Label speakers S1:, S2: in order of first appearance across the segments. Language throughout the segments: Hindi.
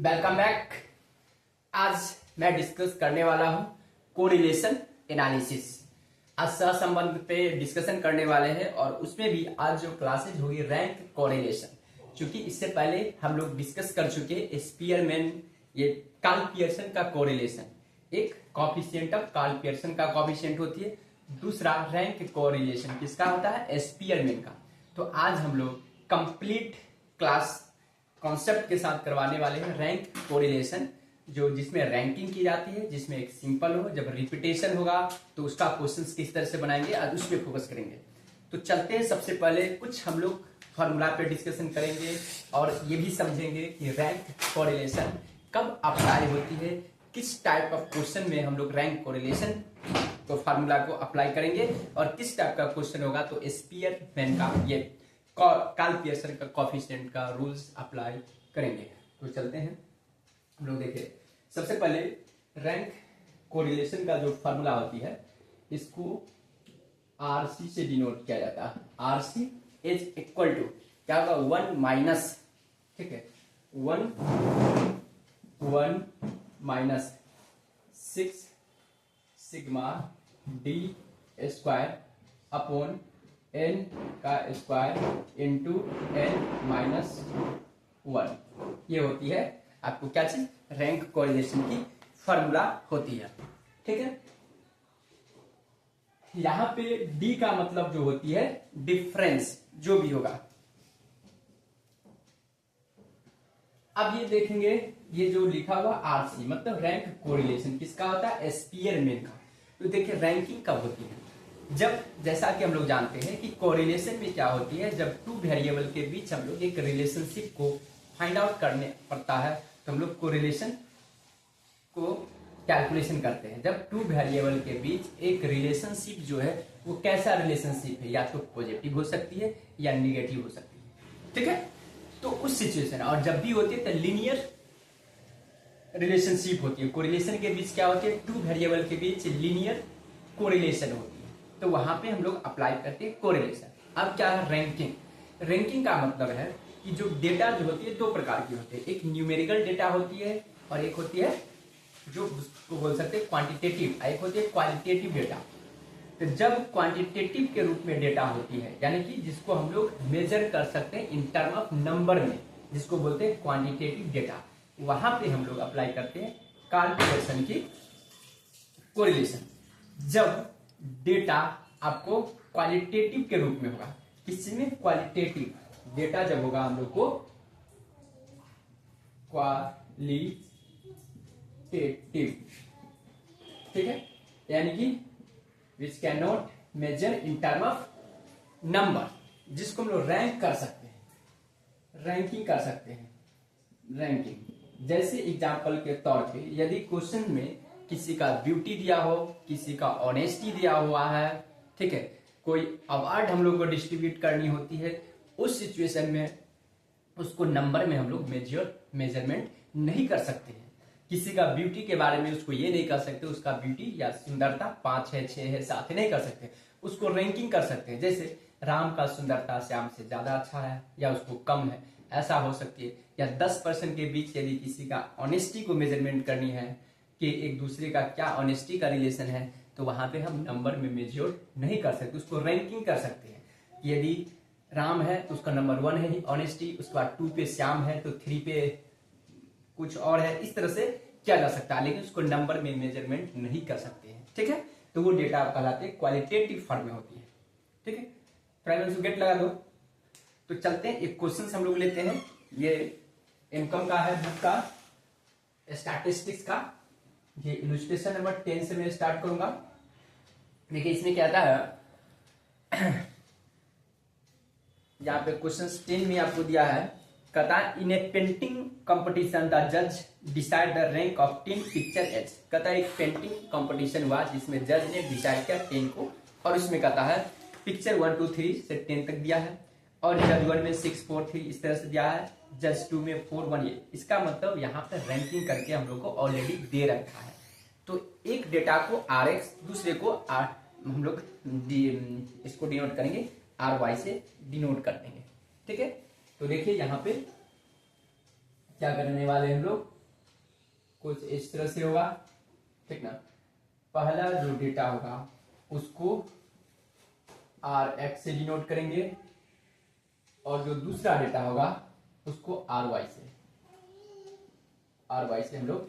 S1: Welcome back. आज मैं डिस्कस करने वाला हूं कोरिलेशन एनालिसिस। आज सहसंबंध पे डिस्कशन करने वाले हैं और उसमें भी आज जो क्लासेज होगी रैंक कोरिलेशन। क्योंकि इससे पहले हम लोग डिस्कस कर चुके स्पीयरमैन ये कार्ल पियर्सन का कोरिलेशन, एक कॉफिशिएंट ऑफ कार्ल पियर्सन का कॉफिशिएंट होती है, दूसरा रैंक कोरिलेशन किसका होता है, स्पीयरमैन का। तो आज हम लोग कंप्लीट क्लास कॉन्सेप्ट के साथ करवाने वाले हैं रैंक कोरिलेशन, जो जिसमें रैंकिंग की जाती है, जिसमें एक सिंपल हो, जब रिपीटेशन होगा तो उसका क्वेश्चंस किस तरह से बनाएंगे आज उस पर फोकस करेंगे। तो चलते हैं, सबसे पहले कुछ हम लोग फॉर्मूला पे डिस्कशन करेंगे और ये भी समझेंगे कि रैंक कोरिलेशन कब अप्लाई होती है, किस टाइप ऑफ क्वेश्चन में हम लोग रैंक कोरिलेशन तो फार्मूला को अप्लाई करेंगे और किस टाइप का क्वेश्चन होगा तो स्पीयरमैन का ये कार्ल पियर्सन का कॉफिशिएंट का रूल्स अप्लाई करेंगे। तो चलते हैं हम लोग। देखिए, सबसे पहले रैंक कोरिलेशन का जो फार्मूला होती है इसको आरसी से डिनोट किया जाता है। आरसी इज इक्वल टू क्या होगा, 1 माइनस, ठीक है, 1 minus 6 sigma D square upon n का स्क्वायर इंटू n माइनस 1। ये होती है आपको क्या चीज, रैंक कोरिलेशन की फॉर्मूला होती है, ठीक है। यहां पे d का मतलब जो होती है डिफरेंस, जो भी होगा। अब ये देखेंगे, ये जो लिखा हुआ आरसी मतलब रैंक कोरिलेशन किसका होता है, स्पीयरमैन का। तो देखिए रैंकिंग कब होती है, जब, जैसा कि हम लोग जानते हैं कि कोरिलेशन में क्या होती है, जब टू वेरिएबल के बीच हम लोग एक रिलेशनशिप को फाइंड आउट करने पड़ता है तो हम लोग कोरिलेशन को कैलकुलेशन करते हैं। जब टू वेरिएबल के बीच एक रिलेशनशिप जो है वो कैसा रिलेशनशिप है, या तो पॉजिटिव हो सकती है या निगेटिव हो सकती है, ठीक है। तो उस सिचुएशन, और जब भी होती है तो लीनियर रिलेशनशिप होती है। कोरिलेशन के बीच क्या होती है, टू वेरिएबल के बीच लीनियर कोरिलेशन होती है, तो वहां पे हम लोग अप्लाई करते हैं कोरिलेशन। अब क्या है रैंकिंग। रैंकिंग का मतलब है कि जो डेटा जो होती है दो प्रकार की होती है, एक न्यूमेरिकल डेटा होती है और एक होती है जो उसको बोल सकते हैं क्वांटिटेटिव, एक होती है क्वालिटेटिव डेटा। तो जब क्वांटिटेटिव के रूप में डेटा होती है, यानी कि जिसको हम लोग मेजर कर सकते हैं इन टर्म ऑफ नंबर में, जिसको बोलते हैं क्वांटिटेटिव डेटा, वहां पे हम लोग अप्लाई करते हैं कार्ल पियर्सन की कोरिलेशन। जब डेटा आपको क्वालिटेटिव के रूप में होगा, किसी में क्वालिटेटिव डेटा जब होगा हम लोग को क्वालिटेटिव, ठीक है, यानी कि which can not measure in term of number, जिसको हम लोग रैंक कर सकते हैं, रैंकिंग कर सकते हैं। रैंकिंग जैसे एग्जांपल के तौर पे यदि क्वेश्चन में किसी का ब्यूटी दिया हो, किसी का ऑनेस्टी दिया हुआ है, ठीक है, कोई अवार्ड हम लोग को डिस्ट्रीब्यूट करनी होती है, उस सिचुएशन में उसको नंबर में हम लोग मेजरमेंट नहीं कर सकते हैं। किसी का ब्यूटी के बारे में उसको ये नहीं कर सकते, उसका ब्यूटी या सुंदरता 5 है, 6 है, 7 है, नहीं कर सकते, उसको रैंकिंग कर सकते हैं। जैसे राम का सुंदरता श्याम से ज्यादा अच्छा है या उसको कम है, ऐसा हो सकती है। या 10% के बीच यदि किसी का ऑनेस्टी को मेजरमेंट करनी है कि एक दूसरे का क्या ऑनेस्टी का रिलेशन है, तो वहां पे हम नंबर में मेजर नहीं कर सकते, उसको रैंकिंग कर सकते हैं। यदि राम है तो उसका नंबर 1 है ऑनेस्टी, उसके बाद 2 पे श्याम है तो 3 पे कुछ और है, इस तरह से किया जा सकता है, लेकिन उसको नंबर में मेजरमेंट नहीं कर सकते हैं, ठीक है। तो वो डेटा कहलाते हैं क्वालिटेटिव फॉर्म में होती है, ठीक है। प्राइमरी गेट लगा दो। तो चलते हैं, एक क्वेश्चन हम लोग लेते हैं, ये इनकम का है, बुक का स्टैटिस्टिक्स का, ये इलस्ट्रेशन नंबर 10 से मैं स्टार्ट करूंगा। देखिए इसमें क्या आता है, यहाँ पे क्वेश्चन 10 में आपको दिया है, कहता है in a painting competition the जज decide the rank of 10 picture as. कहता है एक पेंटिंग कंपटीशन हुआ जिसमें जज ने डिसाइड किया 10 को, और इसमें कहता है पिक्चर 1 2 3 से 10 तक दिया है, और जज 1 में 6 4 3 इस तरह से दिया है, जज 2 में 4 1 ये। इसका मतलब यहाँ पे रैंकिंग करके हम लोग को ऑलरेडी दे रखा है। तो एक डेटा को RX, दूसरे को R, हम लोग इसको डिनोट करेंगे RY से डिनोट कर देंगे, ठीक है। तो देखिए यहाँ पे क्या करने वाले हैं हम लोग, कुछ इस तरह से होगा, ठीक ना। पहला जो डेटा होगा उसको आर एक्स से डिनोट करेंगे और जो दूसरा डेटा होगा उसको आर वाई से हम लोग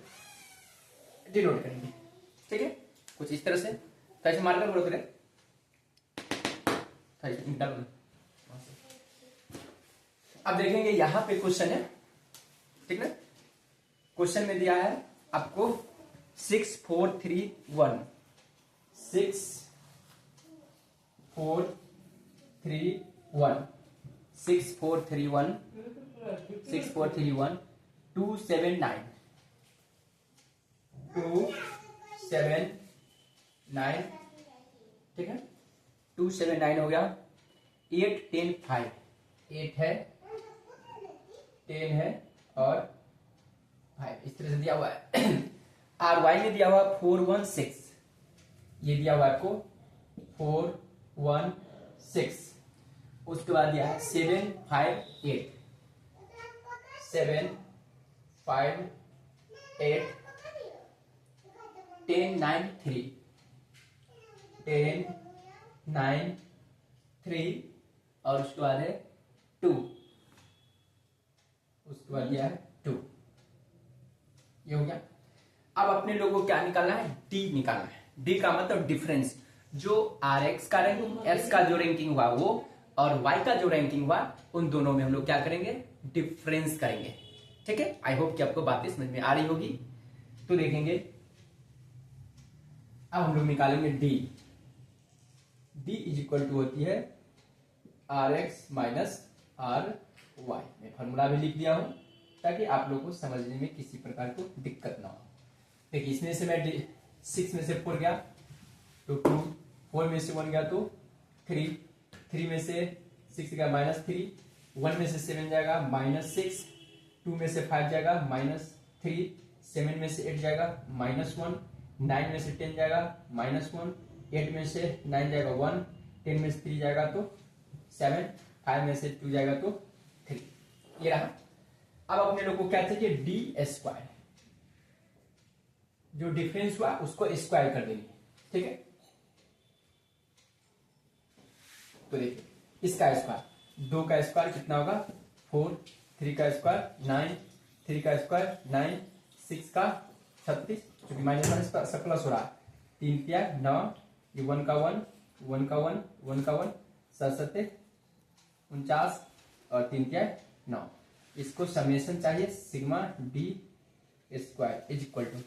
S1: डिनोट करेंगे, ठीक है। कुछ इस तरह से कैसे मार्कर बोलो करें, अब देखेंगे यहां पे क्वेश्चन है, ठीक ना। क्वेश्चन में दिया है आपको 6 4 3 1 6 4 3 1 6 4 3 1 6 4 3 1 2 7 9 2 7 9, ठीक है। 2 7 9 हो गया। 8 10 5, 8 है 10 है और 5 इस तरह से दिया हुआ है। आर वाई में दिया हुआ 4 1 6, ये दिया हुआ आपको 4 1 6। उसके बाद दिया है 7 5 8 7 5 8 10 9 3 10 9 3 और उसके बाद है 2, उसके बाद दिया है 2, ये हो गया। अब अपने लोगों को क्या निकालना है, डी निकालना है। डी का मतलब डिफरेंस, जो आर एक्स का रैंकिंग, एक्स का जो रैंकिंग हुआ वो और वाई का जो रैंकिंग हुआ, उन दोनों में हम लोग क्या करेंगे, डिफरेंस करेंगे, ठीक है। आई होप कि आपको बातें समझ में आ रही होगी। तो देखेंगे अब हम लोग निकालेंगे D. D is equal to होती है R X minus R Y. मैं फॉर्मूला भी लिख दिया हूं ताकि आप लोगों को समझने में किसी प्रकार को दिक्कत ना हो। देखिए इसमें से मैं 6 में से 4 गया तो 2, 4 में से 1 गया तो 3, 3 में से 6 गया -3, 1 में से 7 जाएगा -6, 2 में से 5 जाएगा -3, 7 में से 8 जाएगा -1, 9 में से 10 जाएगा -1, 8 में से 9 जाएगा 1, 10 में से 3 जाएगा तो 7, 5 में से 2 जाएगा तो 3, ये रहा। अब अपने लोग को क्या चाहिए, डी स्क्वायर, जो डिफरेंस हुआ उसको स्क्वायर कर देंगे, ठीक है। तो देखिए इसका स्क्वायर, 2 का स्क्वायर कितना होगा 4, 3 का स्क्वायर 9, 3 का स्क्वायर 9, 6 का 36, क्योंकि माइनस सब प्लस हो रहा है, 3 क्या 9, ये 1 का 1, 1 का 1, 1 का 1, 7 7 49 और 3 क्या 9। इसको समेशन चाहिए sigma D square is equal to,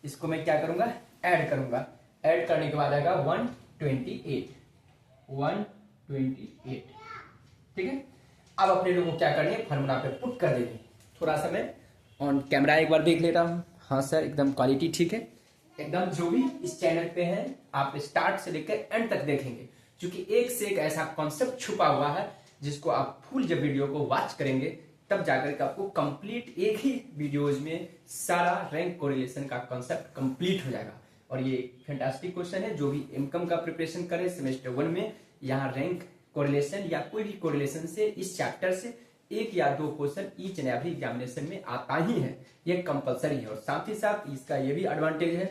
S1: इसको मैं क्या करूंगा, ऐड करूंगा। ऐड करने के बाद आएगा 128, 128, ठीक है। अब अपने लोगों को क्या करनी है, फॉर्मूला पे पुट कर देनी है। थोड़ा सा मैं ऑन कैमरा एक बार देख लेता हूँ। हाँ सर एकदम क्वालिटी ठीक है एकदम। जो भी इस चैनल पे है आप स्टार्ट से लेकर एंड तक देखेंगे, क्योंकि एक से एक ऐसा कॉन्सेप्ट छुपा हुआ है जिसको आप फुल जब वीडियो को वॉच करेंगे तब जाकर के आपको कंप्लीट एक ही वीडियोज में सारा रैंक कोरिलेशन का कॉन्सेप्ट कंप्लीट हो जाएगा। और ये फैंटास्टिक क्वेश्चन है, जो भी इनकम का प्रिपरेशन करे सेमेस्टर 1 में, यहाँ रैंक कोरिलेशन या कोई भी कोरिलेशन से इस चैप्टर से 1 या 2 question each and every examination में आता ही है, ये कंपलसरी है। और साथ ही साथ इसका ये भी एडवांटेज है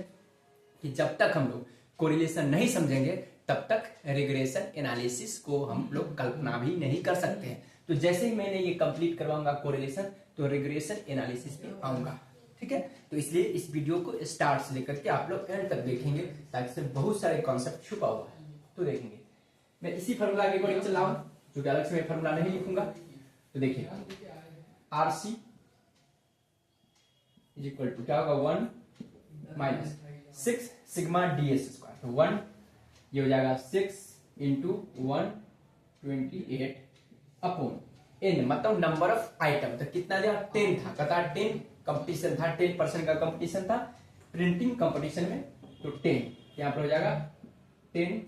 S1: कि जब तक हम लोग कोरिलेशन नहीं समझेंगे तब तक रिग्रेशन एनालिसिस को हम लोग कल्पना भी नहीं कर सकते हैं। तो जैसे ही मैंने ये कंप्लीट करवाऊंगा कोरिलेशन, तो रिग्रेशन एनालिसिस पे आऊंगा, ठीक है। तो इसलिए इस वीडियो को स्टार्ट से लेकर के आप लोग एंड तक देखेंगे, ताकि इसमें बहुत सारे कॉन्सेप्ट छुपा हुआ है। तो देखेंगे मैं इसी फॉर्मूला के अकॉर्डिंग चल रहा हूं, जो कि अलग से मैं फॉर्मूला नहीं लिखूंगा। तो देखिए आरसी इज इक्वल टू क्या होगा 1 minus 6 sigma D S square. तो 1 ये हो जाएगा 6 इंटू 128 अपॉन एन, मतलब नंबर ऑफ आइटम। तो कितना दिया 10 था, कहता 10 कंपटीशन था, 10% का कंपटीशन था प्रिंटिंग कंपटीशन में, तो 10 यहां पर हो जाएगा 10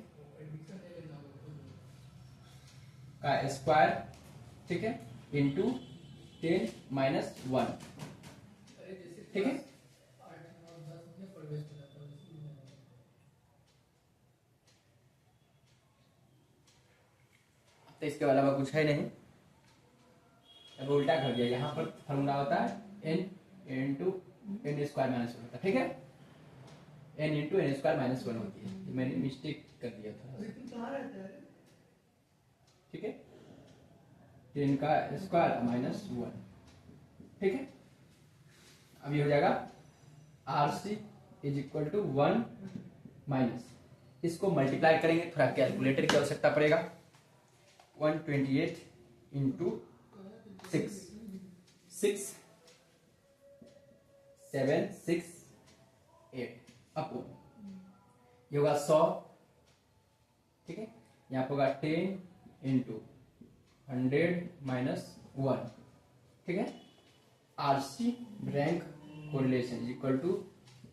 S1: का स्क्वायर, ठीक है, इंटू 10 माइनस 1, ठीक है। तो इसके अलावा कुछ है नहीं, अब उल्टा कर दिया। यहाँ पर फॉर्मूला होता है N into N square minus 1 होता है, ठीक है। N into N square minus 1 होती है, ये मैंने मिस्टेक कर दिया था, ठीक है। 10 का स्क्वायर माइनस 1, ठीक है। अब ये हो जाएगा R C is equal to 1 minus, इसको मल्टीप्लाई करेंगे, थोड़ा कैलकुलेटर की आवश्यकता पड़ेगा। 128 इंटू 6 6 7 6 8 अपॉन ये होगा 100, ठीक है। यहाँ पे होगा 10 इंटू 100 माइनस 1, ठीक है। RC rank correlation is equal to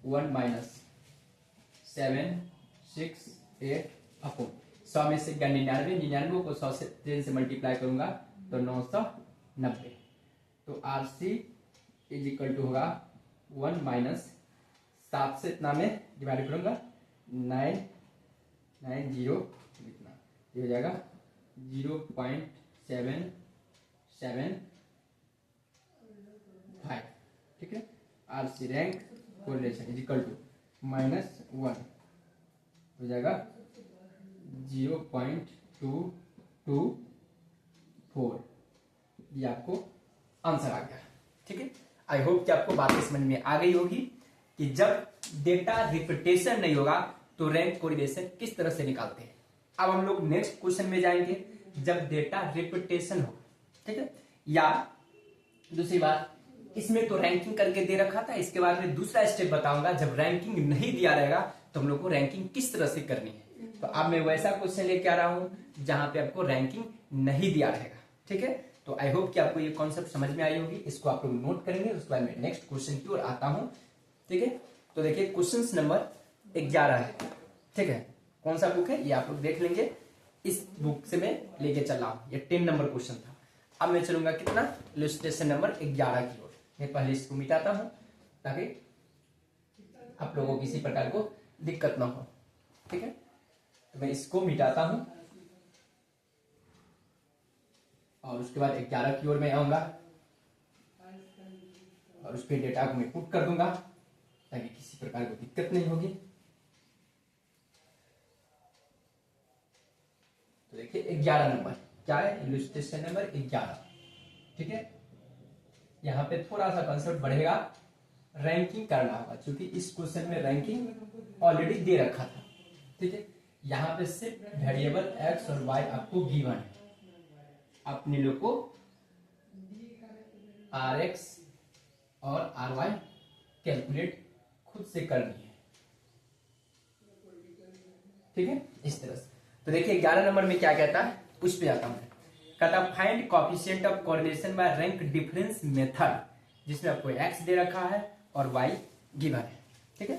S1: 1 minus 7 6 8 upon 100 में से 99 को 100 से 10 से मल्टीप्लाई करूंगा तो 990, तो आरसी इज इक्वल टू होगा 1 माइनस 7 से इतना में डिवाइड करूंगा 990 इतना, ये हो जाएगा 0.775, ठीक है। RC rank correlation is equal to -1 हो जाएगा 0.224, ये आपको आंसर आ गया, ठीक है। आई होप कि आपको बातें समझ में आ गई होगी कि जब डेटा रिपीटेशन नहीं होगा तो रैंक कोरिलेशन किस तरह से निकालते हैं। अब हम लोग नेक्स्ट क्वेश्चन में जाएंगे, जब डेटा रिपीटेशन हो, ठीक है। या दूसरी बात, इसमें तो रैंकिंग करके दे रखा था, इसके बाद में दूसरा स्टेप बताऊंगा, जब रैंकिंग नहीं दिया रहेगा तो हम लोग को रैंकिंग किस तरह से करनी है। तो अब मैं वैसा क्वेश्चन लेके आ रहा हूं जहां पे आपको रैंकिंग नहीं दिया रहेगा, ठीक है। तो आई होप कि आपको ये कॉन्सेप्ट समझ में आई होगी, इसको आप लोग नोट करेंगे, उसके बाद मैं नेक्स्ट क्वेश्चन की ओर आता हूं, ठीक है। तो देखिए क्वेश्चन नंबर 11 है, ठीक है। कौन सा बुक है ये आप लोग देख लेंगे, इस बुक से मैं लेके चल रहा हूं, ये 10 नंबर क्वेश्चन था। अब मैं चलूंगा कितना, इलस्ट्रेशन नंबर 11 की ओर। मैं पहले इसको मिटाता हूं ताकि आप लोगों को किसी प्रकार को दिक्कत ना हो, ठीक है। तो मैं इसको मिटाता हूं और उसके बाद 11 की ओर मैं आऊंगा और उस पर डेटा को मैं पुट कर दूंगा ताकि किसी प्रकार को दिक्कत नहीं होगी। तो देखिए 11 नंबर क्या है, इलस्ट्रेशन नंबर 11, ठीक है। यहां पे थोड़ा सा कंसेप्ट बढ़ेगा, रैंकिंग करना होगा क्योंकि इस क्वेश्चन में रैंकिंग ऑलरेडी दे रखा था, ठीक है। यहां पे सिर्फ वेरिएबल एक्स और वाई आपको गिवन है, अपने लोग को आर एक्स और आर वाई कैलकुलेट खुद से करनी है, ठीक है, इस तरह से। तो देखिए 11 नंबर में क्या कहता है, उस पे आता हूं। कहता find coefficient of correlation by rank difference method, जिसमें आपको एक्स दे रखा है और वाई गिवन है, ठीक है।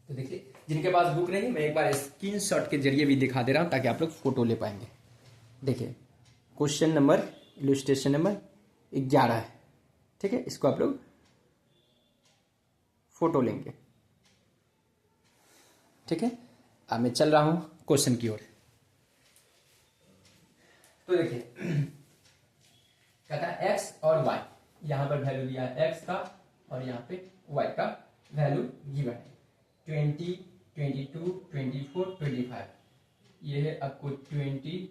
S1: तो देखिए जिनके पास बुक नहीं, मैं एक बार स्क्रीनशॉट के जरिए भी दिखा दे रहा हूं ताकि आप लोग फोटो ले पाएंगे। देखिए क्वेश्चन नंबर इलस्ट्रेशन नंबर 11 है, ठीक है। इसको आप लोग फोटो लेंगे, ठीक है। अब मैं चल रहा हूं क्वेश्चन की ओर। तो देखिए कहता है एक्स और वाई, यहां पर वैल्यू दिया है एक्स का और यहां पे वाई का वैल्यू गिवन है 20 22 24 25। ये है आपको 20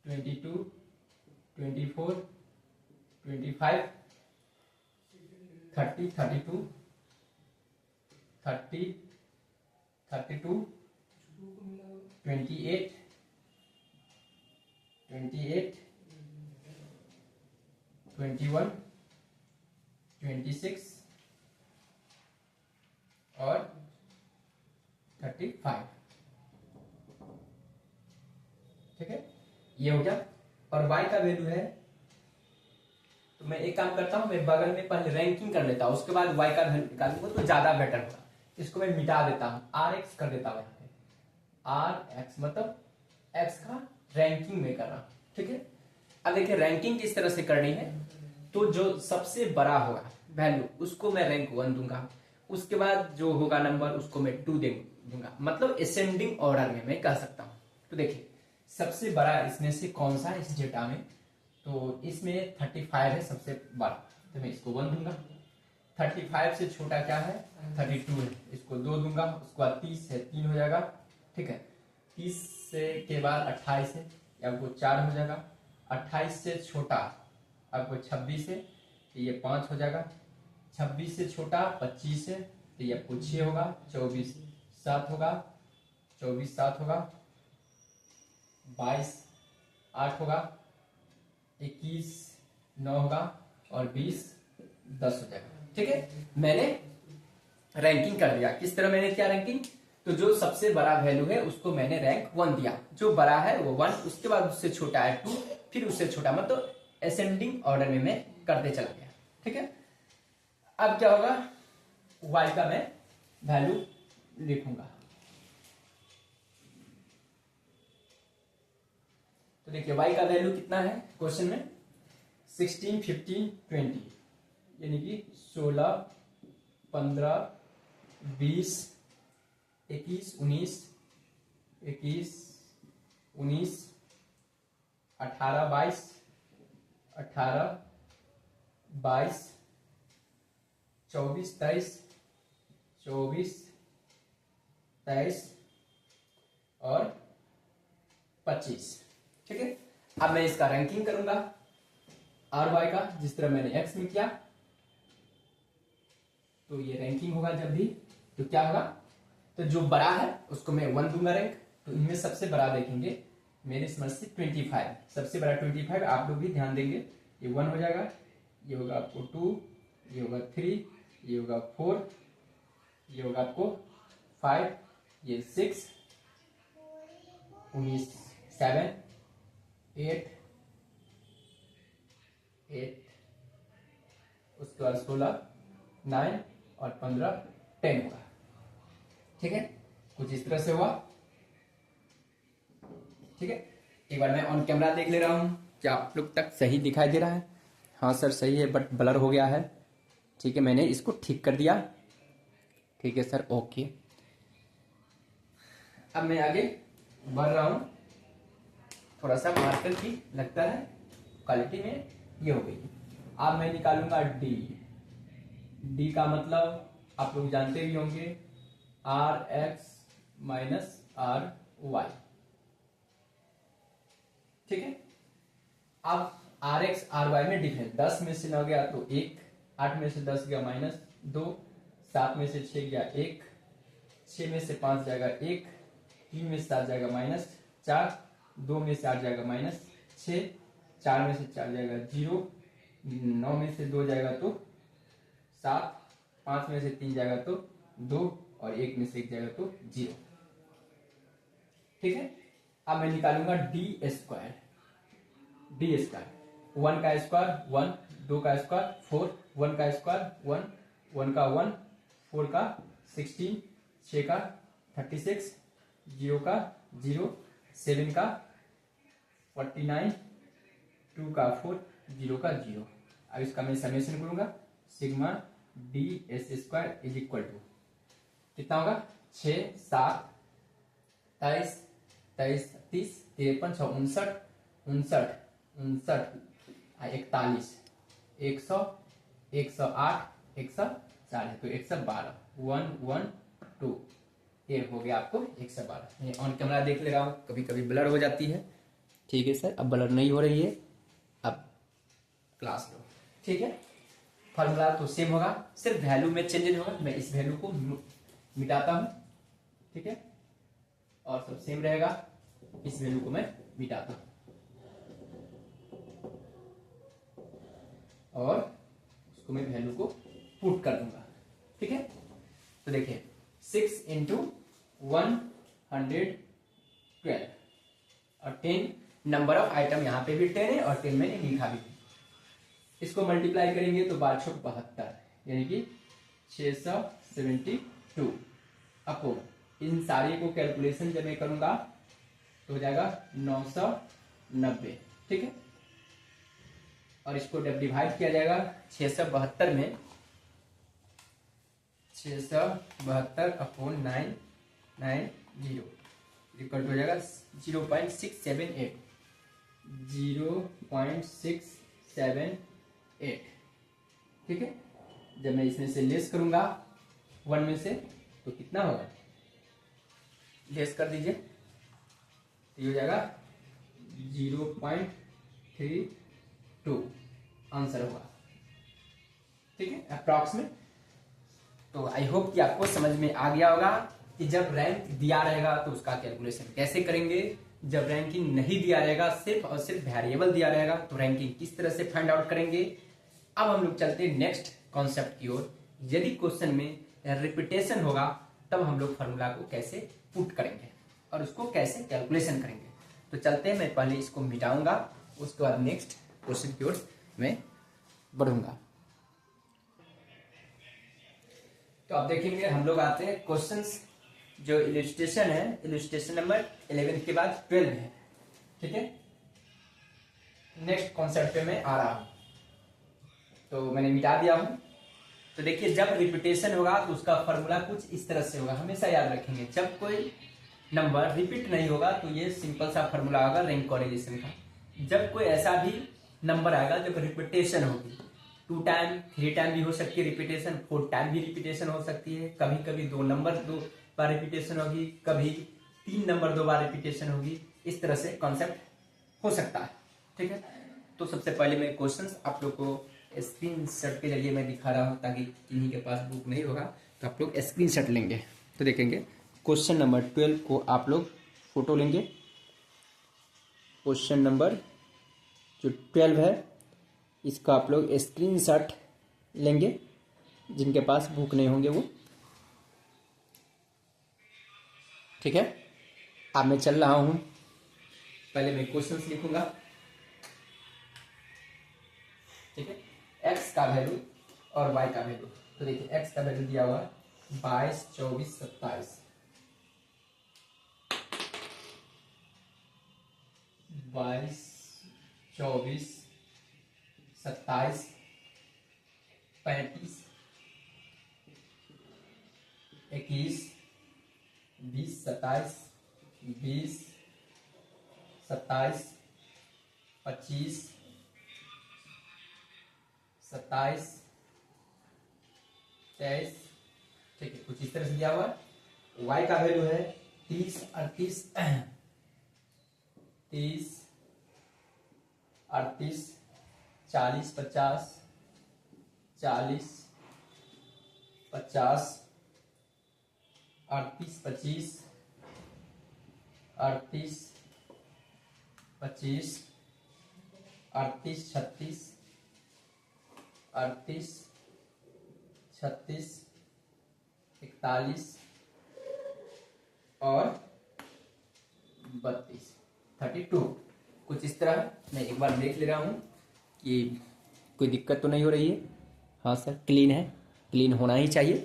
S1: 22 24 25 30 32 30 32 28 21 26 और 35, ठीक है। ये हो गया। और y का वैल्यू है, तो मैं एक काम करता हूं, मैं बगल में पहले रैंकिंग कर लेता हूं, उसके बाद y का वैल्यू निकालूंगा तो ज्यादा बेटर होगा। इसको मैं मिटा देता हूं, rx कर देता हूं यहाँ पे, rx मतलब x का रैंकिंग में कर रहा हूं, ठीक है। अब देखिए रैंकिंग किस तरह से करनी है, तो जो सबसे बड़ा होगा वैल्यू उसको मैं रैंक 1 दूंगा, उसके बाद जो होगा नंबर उसको मैं 2 दूंगा, मतलब असेंडिंग ऑर्डर में मैं कह सकता हूं। तो देखिए सबसे बड़ा इसमें से कौन सा है इस डेटा में, तो इसमें 35 है सबसे बड़ा, तो मैं इसको 1 दूंगा। 35 से छोटा क्या है, 32 है, इसको 2 दूंगा। उसके बाद 30 है, 3 हो जाएगा, ठीक है। 30 से के बाद 28 है, आपको 4 हो जाएगा। 28 से छोटा आपको 26 है, तो ये 5 हो जाएगा। 26 से छोटा 25 है, तो ये आपको 6 होगा। 24 7 होगा, 24 7 होगा। 22 8 होगा। 21 9 होगा और 20 10 हो जाएगा, ठीक है। मैंने रैंकिंग कर दिया। किस तरह मैंने किया रैंकिंग, तो जो सबसे बड़ा वैल्यू है उसको मैंने रैंक 1 दिया। जो बड़ा है वो 1, उसके बाद उससे छोटा है 2, फिर उससे छोटा, मतलब असेंडिंग ऑर्डर में मैं करते चला गया, ठीक है। अब क्या होगा, y का मैं वैल्यू लिखूंगा। तो देखिए y का वैल्यू कितना है क्वेश्चन में, 16 15 20, यानी कि 16 15 20 21 19 21 19 18 22 18 22 24 23 24 23 और 25, ठीक है। अब मैं इसका रैंकिंग करूंगा आर वाई का, जिस तरह मैंने एक्स में किया। तो ये रैंकिंग होगा जब भी, तो क्या होगा, तो जो बड़ा है उसको मैं 1 दूंगा रैंक। तो इनमें सबसे बड़ा देखेंगे मेरी समझ से 25, सबसे बड़ा 25। आप लोग भी ध्यान देंगे, ये 1 हो जाएगा, ये होगा आपको 2, ये होगा 3, ये होगा 4, ये होगा आपको 5, ये 6 19 7 8 8, उसके बाद 16 9 और 15 10 होगा, ठीक है। कुछ इस तरह से हुआ, ठीक है। एक बार मैं ऑन कैमरा देख ले रहा हूं, क्या आप लोग तक सही दिखाई दे रहा है। हाँ सर सही है, बट ब्लर हो गया है, ठीक है। मैंने इसको ठीक कर दिया, ठीक है सर, ओके। अब मैं आगे बढ़ रहा हूं, थोड़ा सा मार्कर की लगता है क्वालिटी में ये हो गई। अब मैं निकालूंगा डी। डी का मतलब आप लोग जानते भी होंगे, R X minus R Y, ठीक है। अब आर एक्स आर वाई में डिफरेंस, 10 में से 9 गया तो 1, 8 में से 10 गया -2, 7 में से 6 गया 1, 6 में से 5 जाएगा 1, 3 में से 7 जाएगा -4, 2 में से 8 जाएगा -6, 4 में से 4 जाएगा 0, 9 में से 2 जाएगा तो 7, 5 में से 3 जाएगा तो 2 और 1 में से 1 जाएगा तो 0, ठीक है। अब मैं निकालूंगा डी स्क्वायर। डी स्क्वायर 1 का स्क्वायर 1, 2 का स्क्वायर 4, 1 का स्क्वायर 1, 1 का 1, 4 का 16, 6 का 36, 0 का 0, 7 का 49, 2 का 4, 0 का 0। अब इसका मैं समेशन करूंगा, sigma D S square is equal to कितना होगा, 6 7 23 23 30 53 59 59 59 41 100 108 140, तो 112 1 1 2, ये हो गया आपको 112। ऑन कैमरा देख ले रहा हूँ, कभी कभी ब्लर हो जाती है, ठीक है सर। अब ब्लर नहीं हो रही है, अब क्लास लो, ठीक है। फॉर्मूला तो सेम होगा, सिर्फ वैल्यू में चेंजेस होगा। मैं इस वैल्यू को मिटाता हूं, ठीक है, और सब सेम रहेगा। इस वैल्यू को मैं मिटाता हूं और उसको मैं वैल्यू को पुट कर दूंगा, ठीक है। तो देखिए 6 इंटू 112 और 10 नंबर ऑफ आइटम, यहाँ पे भी 10 है और 10 मैंने लिखा भी। इसको मल्टीप्लाई करेंगे तो 1272, यानी कि 672 अपो इन सारे को कैलकुलेशन जब मैं करूंगा तो हो जाएगा 990, ठीक है। और इसको जब डिवाइड किया जाएगा 672 में, 672 अपॉन 990 इक्वल हो जाएगा 0.678 0.678, ठीक है। जब मैं इसमें से लेस करूंगा 1 में से तो कितना होगा, लेस कर दीजिए, तो ये हो जाएगा 0.32 आंसर होगा, ठीक है, अप्रॉक्स में। तो आई होप कि आपको समझ में आ गया होगा कि जब रैंक दिया रहेगा तो उसका कैलकुलेशन कैसे करेंगे, जब रैंकिंग नहीं दिया रहेगा, सिर्फ और सिर्फ वेरिएबल दिया रहेगा, तो रैंकिंग किस तरह से फाइंड आउट करेंगे। अब हम लोग चलते हैं नेक्स्ट कॉन्सेप्ट की ओर। यदि क्वेश्चन में रिपीटेशन होगा तब हम लोग फॉर्मूला को कैसे पुट करेंगे और उसको कैसे कैलकुलेशन करेंगे। तो चलते हैं, मैं पहले इसको मिटाऊंगा, उसके बाद नेक्स्ट क्वेश्चन की ओर मैं बढ़ूंगा। तो आप देखेंगे हम लोग आते हैं क्वेश्चंस, जो इलस्ट्रेशन है, इलस्ट्रेशन नंबर 11 के बाद 12 है, ठीक है। नेक्स्ट कॉन्सेप्ट पे मैं आ रहा हूं, तो मैंने मिटा दिया हूं। तो देखिए जब रिपीटेशन होगा तो उसका फॉर्मूला कुछ इस तरह से होगा, हमेशा याद रखेंगे। जब कोई नंबर रिपीट नहीं होगा तो ये सिंपल सा फॉर्मूला होगा रैंक कोरिलेशन का। जब कोई ऐसा भी नंबर आएगा जब रिपीटेशन होगी, 2 टाइम 3 टाइम भी हो सकती है रिपीटेशन, 4 टाइम भी रिपीटेशन हो सकती है, कभी कभी 2 नंबर 2 बार रिपीटेशन होगी, कभी 3 नंबर 2 बार रिपीटेशन होगी, इस तरह से कॉन्सेप्ट हो सकता है, ठीक है। तो सबसे पहले मैं क्वेश्चंस आप लोग को स्क्रीनशॉट के जरिए मैं दिखा रहा हूँ, ताकि किन्हीं के पास बुक नहीं होगा तो आप लोग स्क्रीनशॉट लेंगे तो देखेंगे। क्वेश्चन नंबर 12 को आप लोग फोटो लेंगे। क्वेश्चन नंबर जो 12 है इसका आप लोग स्क्रीनशॉट लेंगे, जिनके पास बुक नहीं होंगे वो, ठीक है। अब मैं चल रहा हूं, पहले मैं क्वेश्चंस लिखूंगा, ठीक है। एक्स का वैल्यू और वाई का वैल्यू, तो देखिए एक्स का वैल्यू दिया हुआ 22, 24, 27, 22, 24, 27, 35, 21, 20, 27, 20, 27, 25, 27, 23, ठीक है, कुछ इस तरह से दिया हुआ है। वाई का वैल्यू है 30, 38, 30, 38, 40, 50, 40, 50, 38, 25, 38, 25, 38, 36, 38, 36, 41 और 32, 32, कुछ इस तरह। मैं एक बार देख ले रहा हूँ कि कोई दिक्कत तो नहीं हो रही है। हाँ सर, क्लीन है, क्लीन होना ही चाहिए,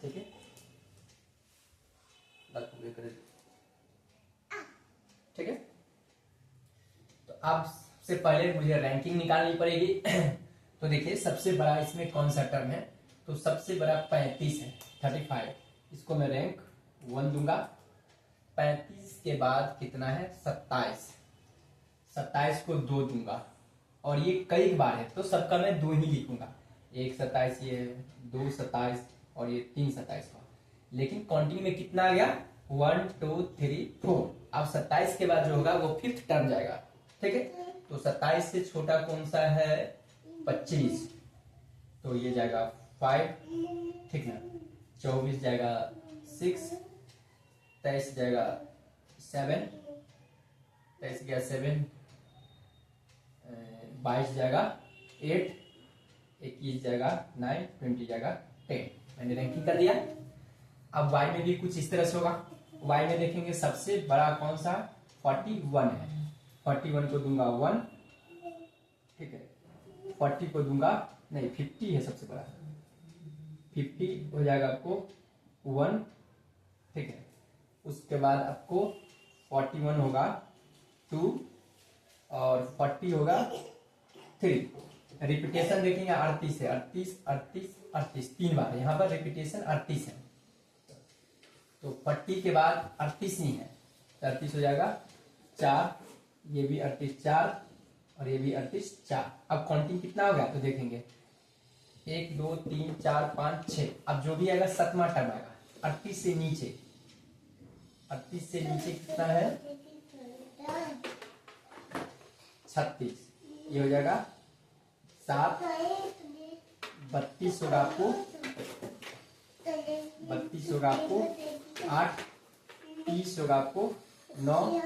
S1: ठीक है। ठीक है, तो आप से पहले मुझे रैंकिंग निकालनी पड़ेगी। तो देखिए सबसे बड़ा इसमें कौन सा टर्म है, तो सबसे बड़ा 35 है, 35, इसको मैं रैंक 1 दूंगा। 35 के बाद कितना है 27, 27 को 2 दूंगा, और ये कई बार है तो सबका मैं 2 ही लिखूंगा, 1 27 ये 2 27 और ये 3 27 का। लेकिन काउंटिंग में कितना आ गया 1 2 3 4। अब 27 के बाद जो होगा वो 5th टर्म जाएगा, ठीक है। तो 27 से छोटा कौन सा है 25, तो ये जाएगा 5, ठीक ना। 24 जाएगा 6, 23 जाएगा 7, 23 गया 7, 22 जाएगा 8, 21 जाएगा 9, 20 जाएगा 10। मैंने रैंकिंग कर दिया। अब y में भी कुछ इस तरह से होगा। y में देखेंगे सबसे बड़ा कौन सा 41 है, 41 को दूंगा 1, ठीक है। 40 को दूंगा नहीं 50 है सबसे बड़ा, 50 हो जाएगा आपको 1, ठीक है। उसके बाद आपको 41 होगा 2 और 40 होगा 3। रिपीटेशन देखेंगे 38 है, 38 38 38 3 बार, यहाँ पर रिपीटेशन 38 है। तो 40 के बाद 38 नहीं है, 38 हो जाएगा 4, ये भी 38 4 और ये भी 38 4। अब काउंटिंग कितना हो गया तो देखेंगे 1 2 3 4 5 6। अब जो भी आएगा 7वां टर्म आएगा। 38 से नीचे, 38 से नीचे कितना है? 36। ये हो जाएगा 7। 32 होगा आपको, 32 होगा आपको 8। 30 होगा आपको 9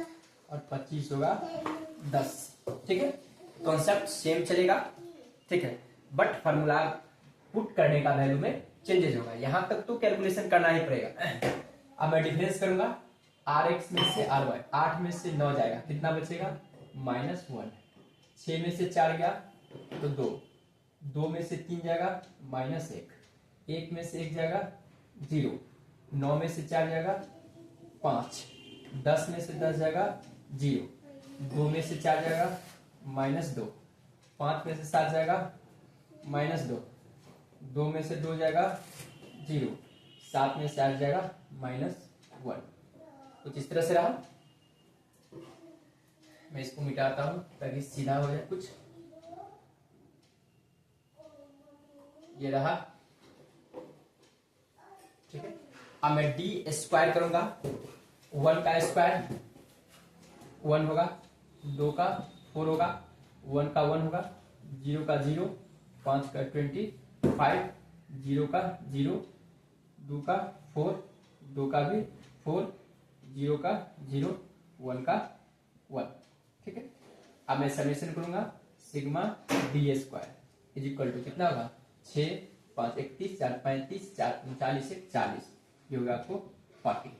S1: और 25 होगा 10। ठीक है, कॉन्सेप्ट सेम चलेगा। ठीक है, बट फॉर्मूला पुट करने का वैल्यू में चेंजेस होगा। यहां तक तो कैलकुलेशन करना ही पड़ेगा। अब मैं डिफरेंस करूंगा, rx में से ry, 8 में से 9 जाएगा, कितना बचेगा? -1। 6 में से 4 गया तो 2, 2 में से 3 जाएगा -1, 1 में से 1 जाएगा 0, 9 में से 4 जाएगा 5, 10 में से 10 जाएगा 0, 2 में से 4 जाएगा -2, 5 में से 7 जाएगा -2, 2 में से 2 जाएगा 0, 7 में से 8 जाएगा -1। कुछ इस तरह से रहा। मैं इसको मिटाता हूं ताकि सीधा हो जाए कुछ। ये रहा। ठीक है, अब मैं डी स्क्वायर करूंगा। 1 का स्क्वायर 1 होगा, 2 का 4 होगा, 1 का 1 होगा, 0 का 0, 5 का 25, 0 का 0, 2 का 4, 2 का भी 4, 0 का 0, 1 का 1। ठीक है, अब मैं समेशन करूंगा। Sigma D square is equal to कितना होगा? 6 5 31 4 35 4 39 40। ये होगा आपको 40।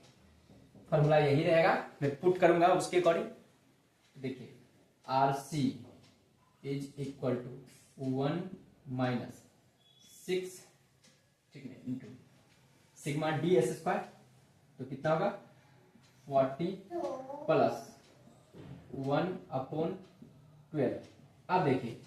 S1: फॉर्मूला यही रहेगा, मैं पुट करूंगा उसके अकॉर्डिंग। देखिए, R C is equal to 1 - 6, ठीक है, into sigma D S square, तो कितना होगा? 40 प्लस 1/12। अब देखिए,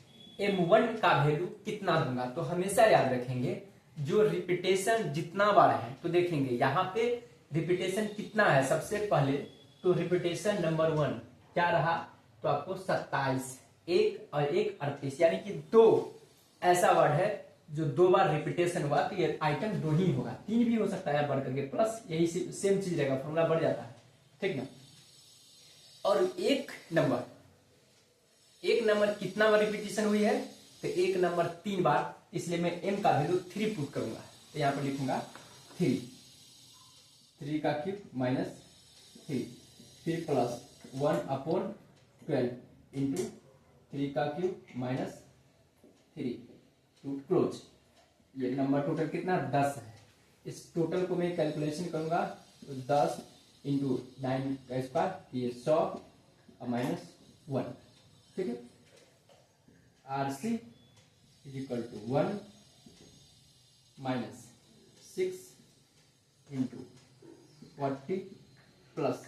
S1: m1 का वैल्यू कितना दूंगा, तो हमेशा याद रखेंगे जो रिपीटेशन जितना बार है, तो देखेंगे यहाँ पे रिपीटेशन कितना है। सबसे पहले तो रिपीटेशन नंबर 1 क्या रहा? तो आपको 27, 1 और 1 38, यानी कि 2 ऐसा वर्ड है जो 2 बार रिपीटेशन हुआ, तो ये आइटम 2 ही होगा। 3 भी हो सकता है बढ़ करके, प्लस यही सेम चीज रहेगा, फॉर्मूला बढ़ जाता है। ठीक ना। और एक नंबर कितना बार रिपीटेशन हुई है? तो एक नंबर 3 बार, इसलिए मैं m का वैल्यू 3 पुट करूंगा। तो यहां पर लिखूंगा 3 का क्यूब -3, फिर प्लस 1/12 इंटू 3 का क्यूब -3 टू क्लोज। ये नंबर टोटल कितना? 10 है। इस टोटल को मैं कैलकुलेशन करूंगा, तो 10 इंटू 9 का स्क्वायर, ये 100 और -1। ठीक है, R C is equal to 1 - 6 into 40 plus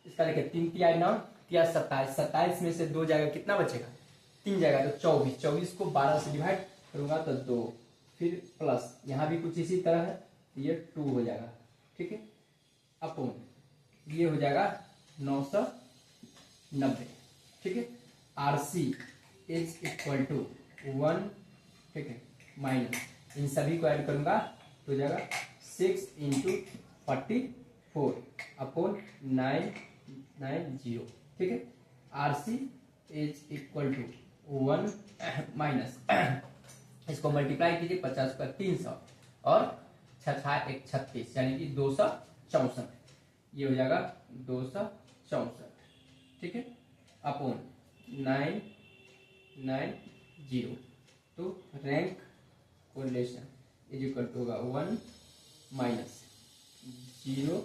S1: इसका देखिए 3 टी आई 9 या 27, 27 में से 2 जाएगा, कितना बचेगा? 3 जाएगा, तो 24, 24 को 12 से डिवाइड करूंगा तो 2, फिर प्लस यहाँ भी कुछ इसी तरह है, ये 2 हो जाएगा। ठीक है, अपॉन ये हो जाएगा 990। ठीक है, R C is equal to 1, ठीक है, माइनस इन सभी को ऐड करूंगा तो हो जाएगा 6 इंटू 44 अपॉन 990। ठीक है, R C is equal to 1 minus इसको मल्टीप्लाई कीजिए, 50 का 300 और 6 1 36, यानी कि 264। ये हो जाएगा 264। ठीक है, अपॉन 990। तो rank correlation is equal to होगा 1 - 0.